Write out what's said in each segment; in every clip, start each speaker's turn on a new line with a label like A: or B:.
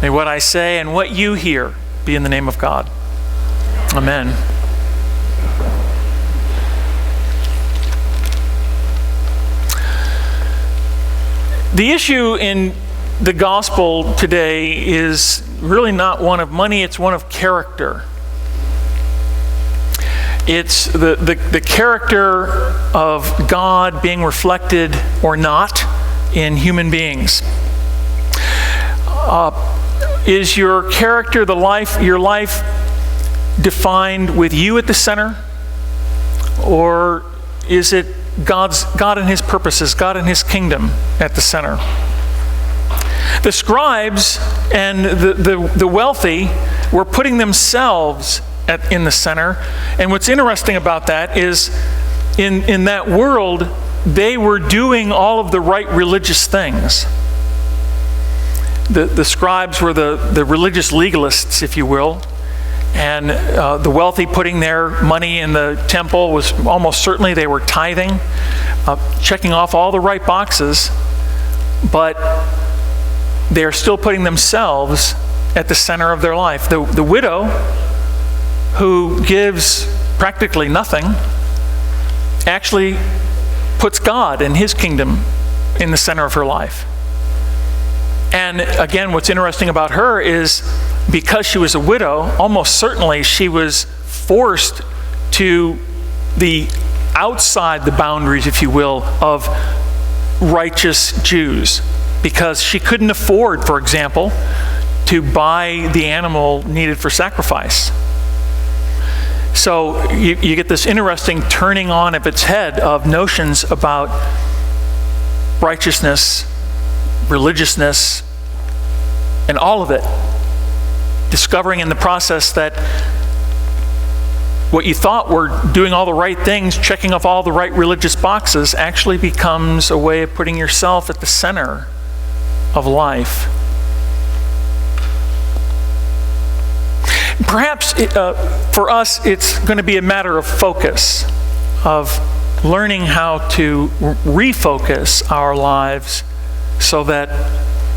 A: May what I say and what you hear be in the name of God. Amen. The issue in the gospel today is really not one of money, it's one of character. It's the character of God being reflected or not in human beings. Is your character, your life defined with you at the center? Or is it God and his purposes, God and his kingdom at the center? The scribes and the wealthy were putting themselves in the center. And what's interesting about that is in that world, they were doing all of the right religious things. The scribes were the religious legalists, if you will. And the wealthy putting their money in the temple was almost certainly they were tithing, checking off all the right boxes, but they're still putting themselves at the center of their life. The widow, who gives practically nothing, actually puts God and his kingdom in the center of her life. And again, what's interesting about her is because she was a widow, almost certainly she was forced to the outside the boundaries, if you will, of righteous Jews, because she couldn't afford, for example, to buy the animal needed for sacrifice. So you get this interesting turning on of its head of notions about righteousness, religiousness, and all of it. Discovering in the process that what you thought were doing all the right things, checking off all the right religious boxes, actually becomes a way of putting yourself at the center of life. Perhaps for us, it's going to be a matter of focus, of learning how to refocus our lives so that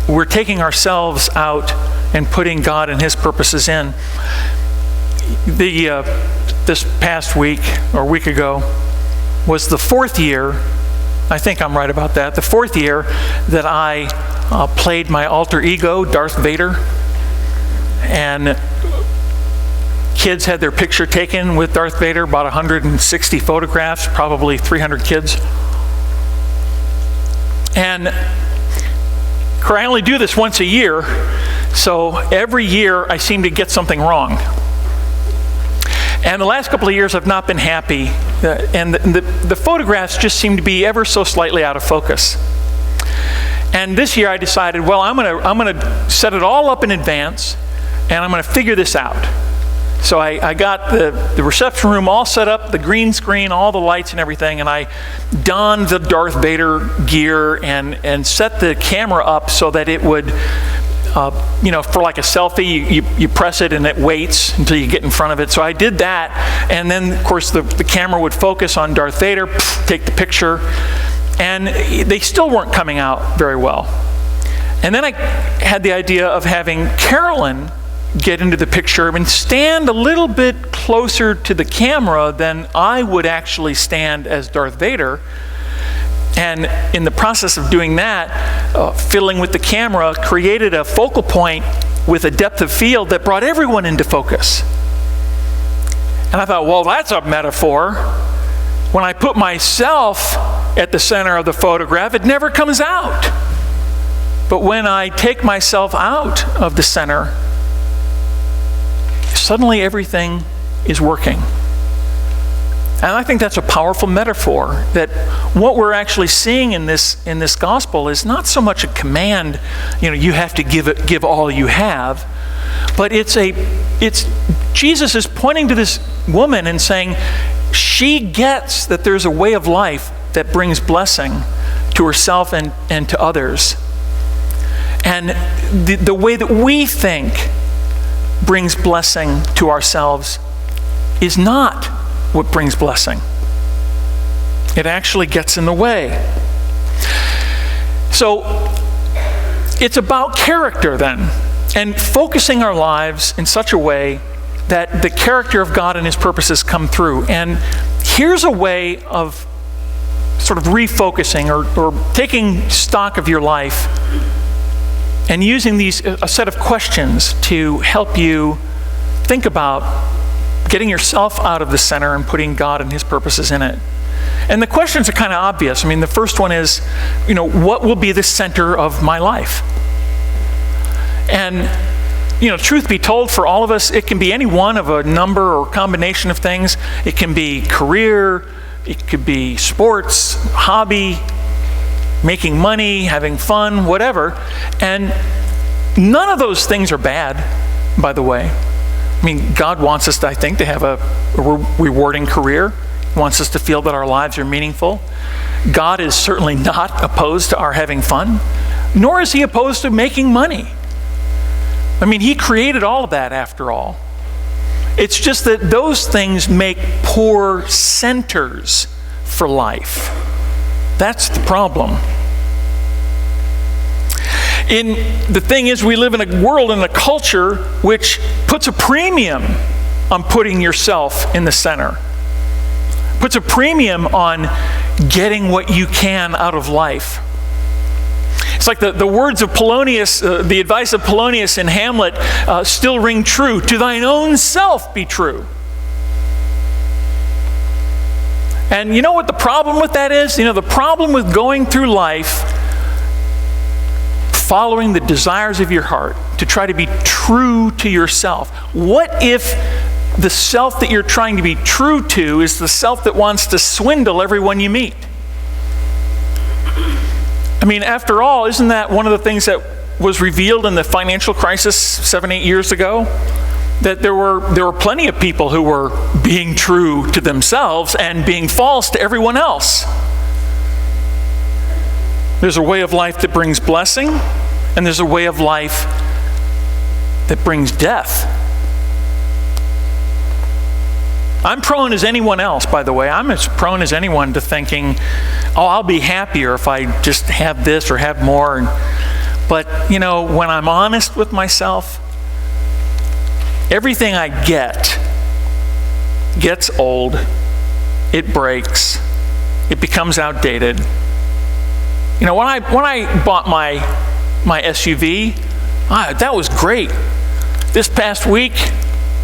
A: we're taking ourselves out and putting God and his purposes in. This past week, or week ago, was the 4th year, I think I'm right about that, the 4th year that I played my alter ego, Darth Vader. And kids had their picture taken with Darth Vader, about 160 photographs, probably 300 kids. And I only do this once a year, so every year I seem to get something wrong. And the last couple of years I've not been happy, and the photographs just seem to be ever so slightly out of focus. And this year I decided, well, I'm gonna set it all up in advance, and I'm gonna figure this out. So I got the reception room all set up, the green screen, all the lights and everything, and I donned the Darth Vader gear and set the camera up so that it would, for like a selfie, you press it and it waits until you get in front of it. So I did that, and then of course the camera would focus on Darth Vader, take the picture, and they still weren't coming out very well. And then I had the idea of having Carolyn get into the picture and stand a little bit closer to the camera than I would actually stand as Darth Vader. And in the process of doing that, fiddling with the camera, created a focal point with a depth of field that brought everyone into focus. And I thought, well, that's a metaphor. When I put myself at the center of the photograph, it never comes out. But when I take myself out of the center, suddenly everything is working. And I think that's a powerful metaphor, that what we're actually seeing in this gospel is not so much a command, you have to give all you have, but it's Jesus is pointing to this woman and saying she gets that there's a way of life that brings blessing to herself and to others. And the way that we think brings blessing to ourselves is not what brings blessing. It actually gets in the way. So it's about character then. and focusing our lives in such a way that the character of God and his purposes come through. And here's a way of sort of refocusing or taking stock of your life and using a set of questions to help you think about getting yourself out of the center and putting God and his purposes in it. And the questions are kind of obvious. I mean, the first one is, what will be the center of my life? And, truth be told, for all of us, it can be any one of a number or combination of things. It can be career, it could be sports, hobby, making money, having fun, whatever. And none of those things are bad, by the way. I mean, God wants us, I think, to have a rewarding career. He wants us to feel that our lives are meaningful. God is certainly not opposed to our having fun, nor is he opposed to making money. I mean, he created all of that after all. It's just that those things make poor centers for life. That's the problem. The thing is, we live in a world and a culture which puts a premium on putting yourself in the center. Puts a premium on getting what you can out of life. It's like the words of Polonius, the advice of Polonius in Hamlet still ring true. To thine own self be true. And you know what the problem with that is? The problem with going through life following the desires of your heart to try to be true to yourself. What if the self that you're trying to be true to is the self that wants to swindle everyone you meet? I mean, after all, isn't that one of the things that was revealed in the financial crisis 7-8 years ago? That there were plenty of people who were being true to themselves and being false to everyone else. There's a way of life that brings blessing, and there's a way of life that brings death. I'm prone as anyone else, by the way. I'm as prone as anyone to thinking, I'll be happier if I just have this or have more. But, when I'm honest with myself, everything I gets old, it breaks, it becomes outdated. When I bought my SUV, that was great. This past week,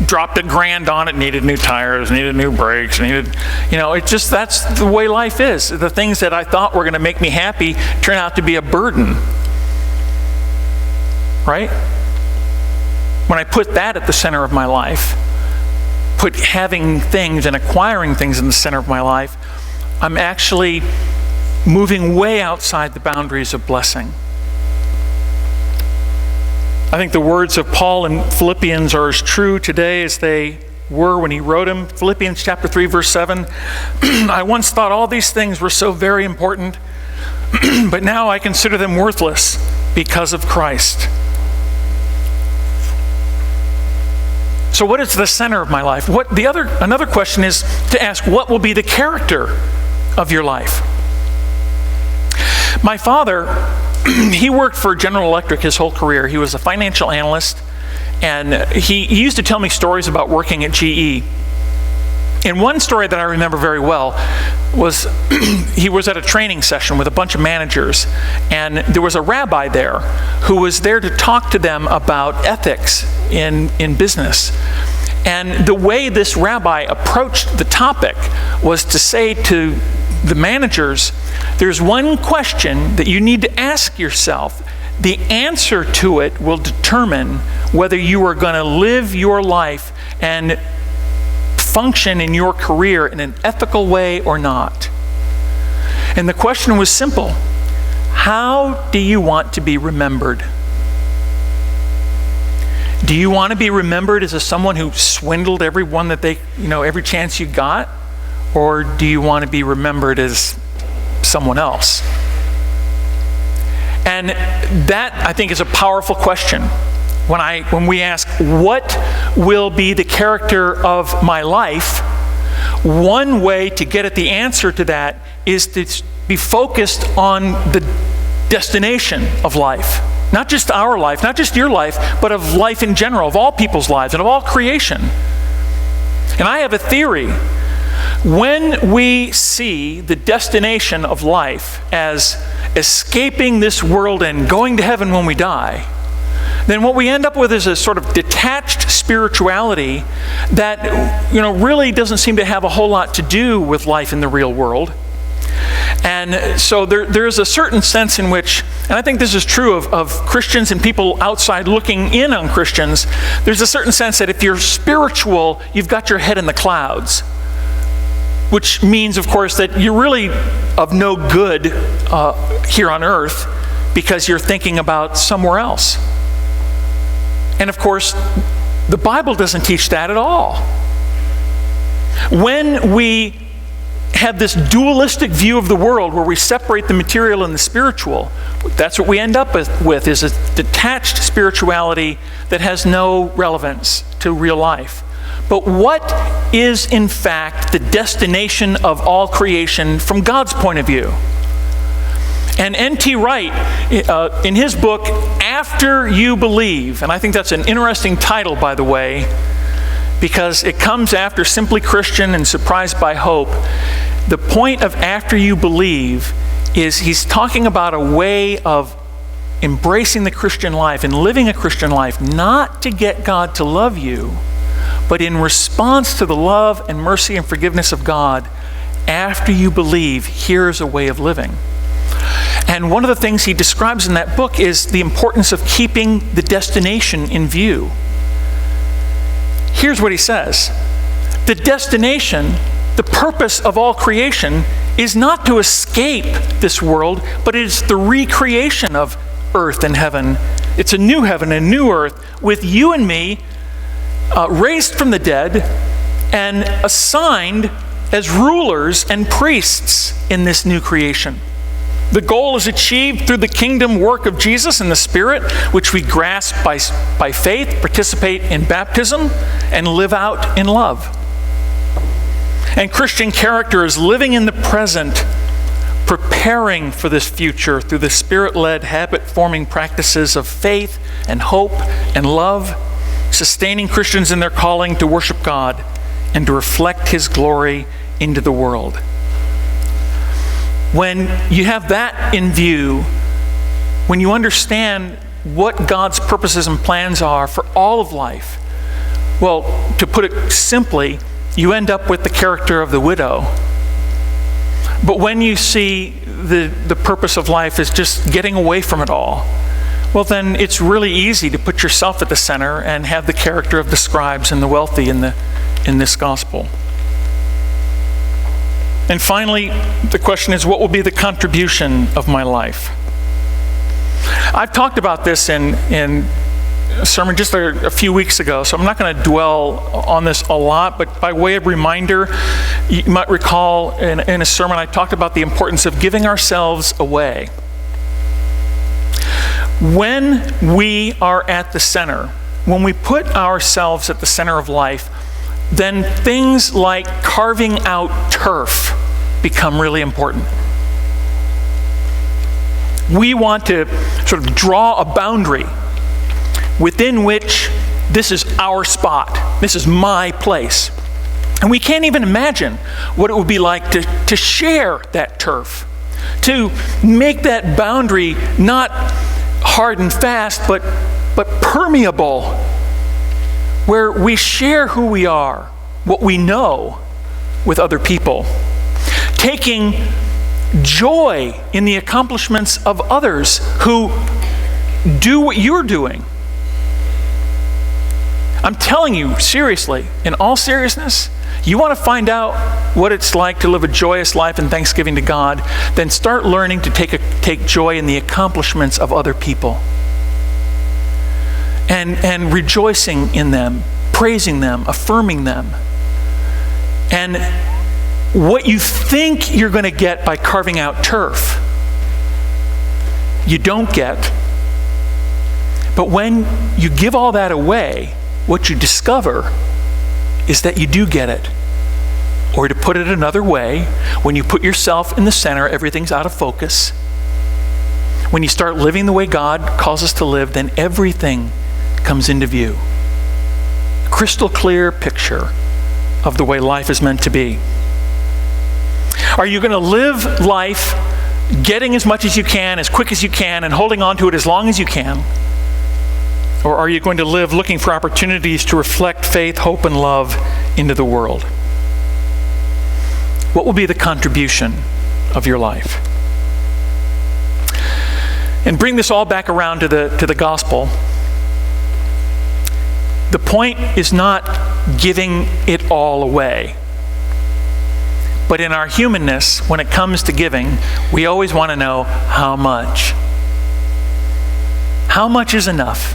A: dropped $1,000 on it, needed new tires, needed new brakes, that's the way life is. The things that I thought were going to make me happy turn out to be a burden. Right? When I put that at the center of my life, put having things and acquiring things in the center of my life, I'm actually moving way outside the boundaries of blessing. I think the words of Paul in Philippians are as true today as they were when he wrote them. Philippians chapter 3, verse 7. I once thought all these things were so very important, but now I consider them worthless because of Christ. So what is the center of my life? Another question is to ask, what will be the character of your life? My father, he worked for General Electric his whole career. He was a financial analyst, and he used to tell me stories about working at GE. And one story that I remember very well was he was at a training session with a bunch of managers, and there was a rabbi there who was there to talk to them about ethics in business. And the way this rabbi approached the topic was to say to the managers, there's one question that you need to ask yourself. The answer to it will determine whether you are going to live your life and function in your career in an ethical way or not. And the question was simple. How do you want to be remembered? Do you want to be remembered as someone who swindled everyone that every chance you got? Or do you want to be remembered as someone else? And that, I think, is a powerful question. When we ask, what will be the character of my life? One way to get at the answer to that is to be focused on the destination of life, Not just our life, not just your life, but of life in general, of all people's lives and of all creation. And I have a theory. When we see the destination of life as escaping this world and going to heaven when we die, then what we end up with is a sort of detached spirituality that, really doesn't seem to have a whole lot to do with life in the real world. And so there's a certain sense in which, and I think this is true of Christians and people outside looking in on Christians, there's a certain sense that if you're spiritual, you've got your head in the clouds. Which means, of course, that you're really of no good here on earth because you're thinking about somewhere else. And of course, the Bible doesn't teach that at all. When we have this dualistic view of the world where we separate the material and the spiritual, that's what we end up with is a detached spirituality that has no relevance to real life. But what is in fact the destination of all creation from God's point of view? And N.T. Wright, in his book, After You Believe, and I think that's an interesting title, by the way, because it comes after Simply Christian and Surprised by Hope. The point of After You Believe is he's talking about a way of embracing the Christian life and living a Christian life, not to get God to love you, but in response to the love and mercy and forgiveness of God. After you believe, here's a way of living. And one of the things he describes in that book is the importance of keeping the destination in view. Here's what he says. The destination, the purpose of all creation, is not to escape this world, but it is the recreation of earth and heaven. It's a new heaven, a new earth, with you and me raised from the dead and assigned as rulers and priests in this new creation. The goal is achieved through the kingdom work of Jesus and the Spirit, which we grasp by faith, participate in baptism, and live out in love. And Christian character is living in the present, preparing for this future through the Spirit-led, habit-forming practices of faith and hope and love, sustaining Christians in their calling to worship God and to reflect His glory into the world. When you have that in view, when you understand what God's purposes and plans are for all of life, well, to put it simply, you end up with the character of the widow. But when you see the purpose of life is just getting away from it all, well, then it's really easy to put yourself at the center and have the character of the scribes and the wealthy in this gospel. And finally, the question is, what will be the contribution of my life? I've talked about this in a sermon just a few weeks ago, so I'm not going to dwell on this a lot, but by way of reminder, you might recall in a sermon I talked about the importance of giving ourselves away. When we are at the center, when we put ourselves at the center of life, then things like carving out turf become really important. We want to sort of draw a boundary within which this is our spot, this is my place. And we can't even imagine what it would be like to share that turf, to make that boundary not hard and fast, but permeable, where we share who we are, what we know, with other people, taking joy in the accomplishments of others who do what you're doing. I'm telling you, seriously, in all seriousness, you want to find out what it's like to live a joyous life in thanksgiving to God, then start learning to take joy in the accomplishments of other people. And rejoicing in them, praising them, affirming them. And what you think you're going to get by carving out turf, you don't get. But when you give all that away, what you discover is that you do get it. Or to put it another way, when you put yourself in the center, everything's out of focus. when you start living the way God calls us to live, then everything comes into view. Crystal clear picture of the way life is meant to be. Are you going to live life getting as much as you can, as quick as you can, and holding on to it as long as you can? Or are you going to live looking for opportunities to reflect faith, hope, and love into the world? What will be the contribution of your life? And bring this all back around to the gospel. The point is not giving it all away. But in our humanness, when it comes to giving, we always want to know how much. How much is enough?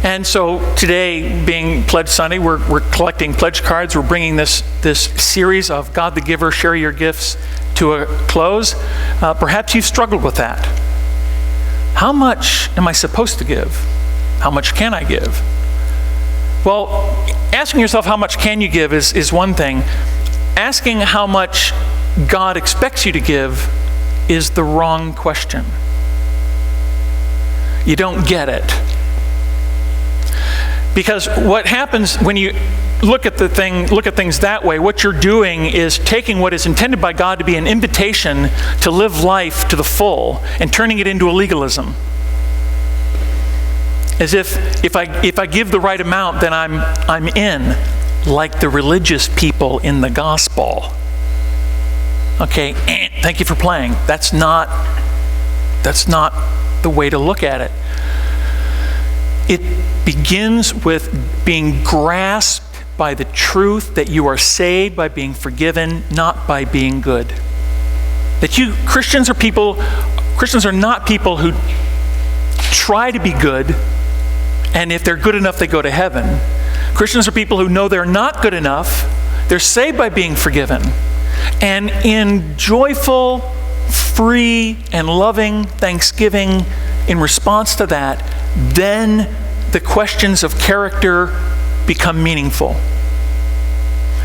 A: And so today, being Pledge Sunday, we're collecting pledge cards. We're bringing this series of God the Giver, Share Your Gifts to a close. Perhaps you've struggled with that. How much am I supposed to give? How much can I give? Well, asking yourself how much can you give is one thing. Asking how much God expects you to give is the wrong question. You don't get it. Because what happens when you look at things that way, what you're doing is taking what is intended by God to be an invitation to live life to the full and turning it into a legalism. As if I give the right amount, then I'm in, like the religious people in the gospel. Okay, thank you for playing. That's not the way to look at it. It begins with being grasped by the truth that you are saved by being forgiven, not by being good. That Christians are not people who try to be good, and if they're good enough, they go to heaven. Christians are people who know they're not good enough, they're saved by being forgiven, and in joyful, free, and loving thanksgiving in response to that, then the questions of character become meaningful.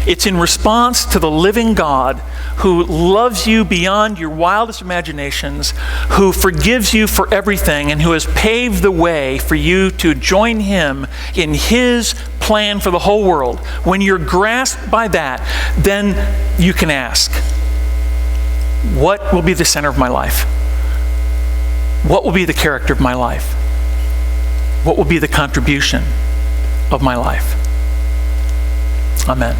A: It's in response to the living God who loves you beyond your wildest imaginations, who forgives you for everything, and who has paved the way for you to join him in his plan for the whole world. When you're grasped by that, then you can ask, what will be the center of my life? What will be the character of my life? What will be the contribution of my life? Amen.